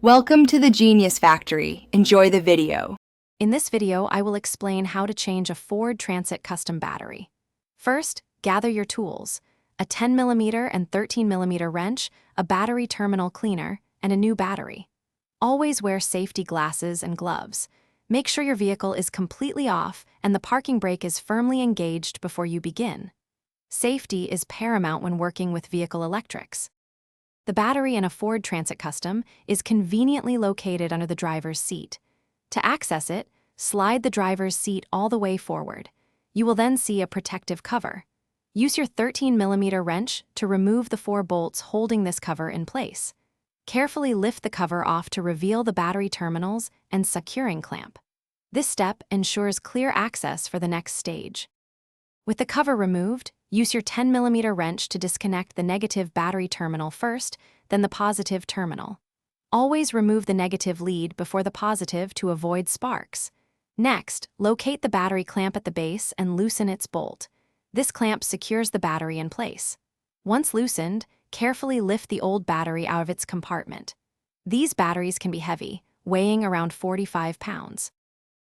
Welcome to the Genius Factory. Enjoy the video. In this video, I will explain how to change a Ford Transit custom battery. First, gather your tools: a 10mm and 13mm wrench, a battery terminal cleaner, and a new battery. Always wear safety glasses and gloves. Make sure your vehicle is completely off and the parking brake is firmly engaged before you begin. Safety is paramount when working with vehicle electrics. The battery in a Ford Transit Custom is conveniently located under the driver's seat. To access it, slide the driver's seat all the way forward. You will then see a protective cover. Use your 13mm wrench to remove the 4 bolts holding this cover in place. Carefully lift the cover off to reveal the battery terminals and securing clamp. This step ensures clear access for the next stage. With the cover removed, use your 10mm wrench to disconnect the negative battery terminal first, then the positive terminal. Always remove the negative lead before the positive to avoid sparks. Next, locate the battery clamp at the base and loosen its bolt. This clamp secures the battery in place. Once loosened, carefully lift the old battery out of its compartment. These batteries can be heavy, weighing around 45 pounds.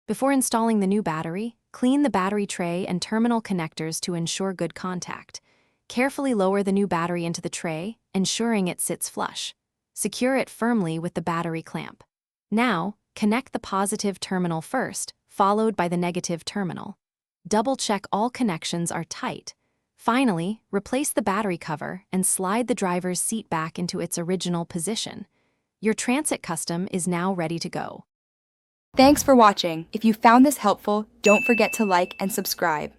Before installing the new battery, clean the battery tray and terminal connectors to ensure good contact. Carefully lower the new battery into the tray, ensuring it sits flush. Secure it firmly with the battery clamp. Now, connect the positive terminal first, followed by the negative terminal. Double-check all connections are tight. Finally, replace the battery cover and slide the driver's seat back into its original position. Your Transit Custom is now ready to go. Thanks for watching. If you found this helpful, don't forget to like and subscribe.